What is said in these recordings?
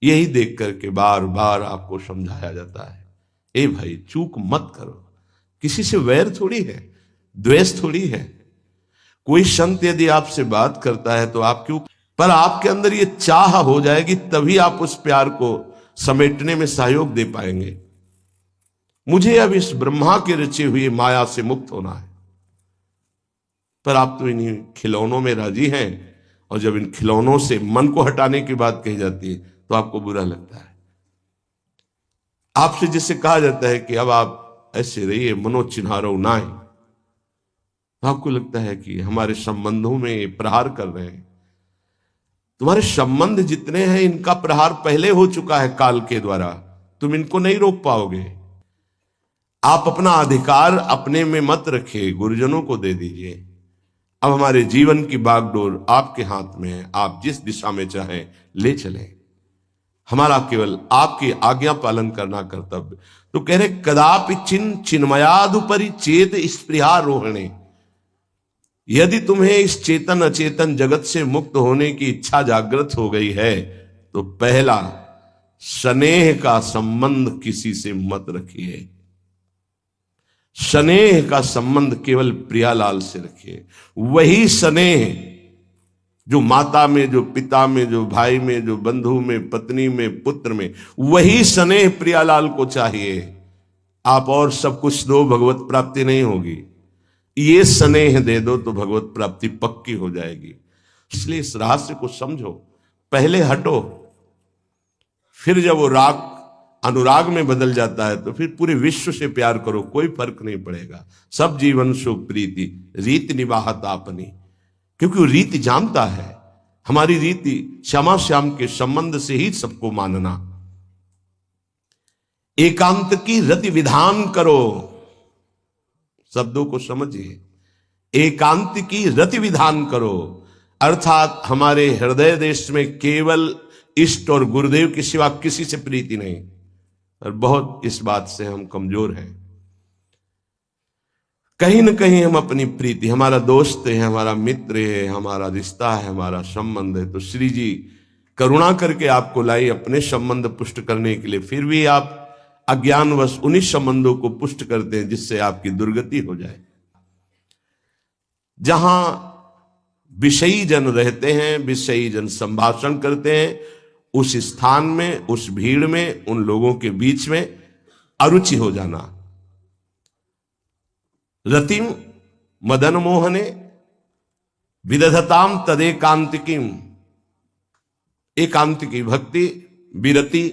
यही देख करके बार बार आपको समझाया जाता है, ए भाई चूक मत करो। किसी से वैर थोड़ी है, द्वेष थोड़ी है। कोई संत यदि आपसे बात करता है तो आप क्यों, पर आपके अंदर ये चाह हो जाएगी, तभी आप उस प्यार को समेटने में सहयोग दे पाएंगे। मुझे अब इस ब्रह्मा के रचे हुए माया से मुक्त होना है, पर आप तो इन्हीं खिलौनों में राजी हैं, और जब इन खिलौनों से मन को हटाने की बात कही जाती है तो आपको बुरा लगता है। आपसे जिससे कहा जाता है कि अब आप ऐसे रहिए, मनोचिन्हारो नाय, तो आपको लगता है कि हमारे संबंधों में प्रहार कर रहे हैं। तुम्हारे संबंध जितने हैं इनका प्रहार पहले हो चुका है काल के द्वारा, तुम इनको नहीं रोक पाओगे। आप अपना अधिकार अपने में मत रखिए, गुरुजनों को दे दीजिए। अब हमारे जीवन की बागडोर आपके हाथ में है, आप जिस दिशा में चाहें ले चलें। हमारा केवल आपकी आज्ञा पालन करना कर्तव्य। तो कह रहे कदापि चिन्ह चिन्मयादुपरि चेत स्पृहा रोहणे, यदि तुम्हें इस चेतन अचेतन जगत से मुक्त होने की इच्छा जागृत हो गई है तो पहला, स्नेह का संबंध किसी से मत रखिए। स्नेह का संबंध केवल प्रियालाल से रखिए। वही स्नेह जो माता में, जो पिता में, जो भाई में, जो बंधु में, पत्नी में, पुत्र में, वही स्नेह प्रियालाल को चाहिए। आप और सब कुछ दो, भगवत प्राप्ति नहीं होगी। ये स्नेह दे दो तो भगवत प्राप्ति पक्की हो जाएगी। इसलिए इस रहस्य को समझो, पहले हटो, फिर जब वो राग अनुराग में बदल जाता है तो फिर पूरे विश्व से प्यार करो, कोई फर्क नहीं पड़ेगा। सब जीवन शुभ प्रीति रीति निवाहत आपनी, क्योंकि वो रीति जानता है। हमारी रीति श्यामा श्याम के संबंध से ही सबको मानना। एकांत की रति विधान करो, शब्दों को समझिए। एकांत की रति विधान करो, अर्थात हमारे हृदय देश में केवल इष्ट और गुरुदेव के सिवा किसी से प्रीति नहीं। और बहुत इस बात से हम कमजोर हैं। कहीं न कहीं हम अपनी प्रीति, हमारा दोस्त है, हमारा मित्र है, हमारा रिश्ता है, हमारा संबंध है, तो श्री जी करुणा करके आपको लाई अपने संबंध पुष्ट करने के लिए, फिर भी आप अज्ञानवश उन्हीं संबंधों को पुष्ट करते हैं जिससे आपकी दुर्गति हो जाए। जहां विषयी जन रहते हैं, विषयी जन संभाषण करते हैं, उस स्थान में, उस भीड़ में, उन लोगों के बीच में अरुचि हो जाना। रतिम मदन मोहने विदधताम तदेकांतिकीम, एकांतिकी भक्ति, विरति,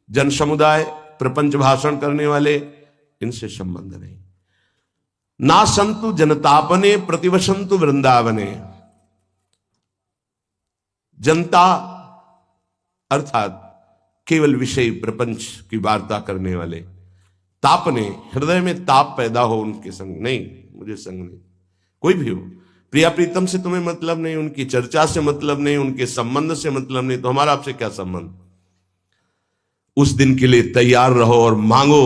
जन समुदाय, प्रपंच भाषण करने वाले, इनसे संबंध नहीं। ना संतु जनतापने प्रतिवसंतु वृंदावने, जनता अर्थात केवल विषय प्रपंच की वार्ता करने वाले, तापने, हृदय में ताप पैदा हो उनके संग नहीं, मुझे संग नहीं। कोई भी हो, प्रिया प्रीतम से तुम्हें मतलब नहीं, उनकी चर्चा से मतलब नहीं, उनके संबंध से मतलब नहीं, तो हमारा आपसे क्या संबंध। उस दिन के लिए तैयार रहो और मांगो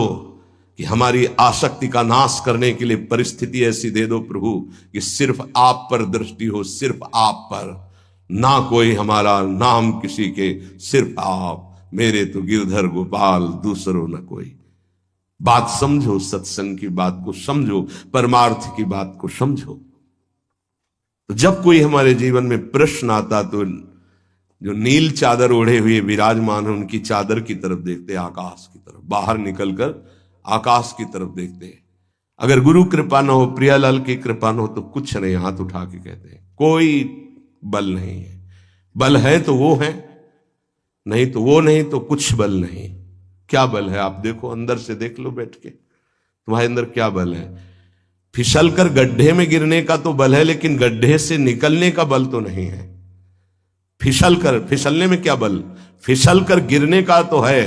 कि हमारी आसक्ति का नाश करने के लिए परिस्थिति ऐसी दे दो प्रभु कि सिर्फ आप पर दृष्टि हो, सिर्फ आप पर, ना कोई हमारा नाम किसी के, सिर्फ आप, मेरे तो गिरधर गोपाल दूसरों न कोई। बात समझो, सत्संग की बात को समझो, परमार्थ की बात को समझो। तो जब कोई हमारे जीवन में प्रश्न आता तो जो नील चादर ओढ़े हुए विराजमान है उनकी चादर की तरफ देखते, आकाश की तरफ, बाहर निकलकर आकाश की तरफ देखते। अगर गुरु कृपा न हो, प्रियालाल की कृपा न हो तो कुछ नहीं, हाथ उठा के कहते हैं कोई बल नहीं है। बल है तो वो है, नहीं तो वो नहीं, तो कुछ बल नहीं। क्या बल है आप देखो, अंदर से देख लो बैठ के, तुम्हारे अंदर क्या बल है। फिसल कर गड्ढे में गिरने का तो बल है, लेकिन गड्ढे से निकलने का बल तो नहीं है। फिसलने में क्या बल, फिसल कर गिरने का तो है,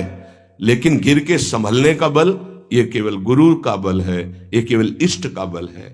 लेकिन गिर के संभलने का बल, ये केवल गुरु का बल है, ये केवल इष्ट का बल है।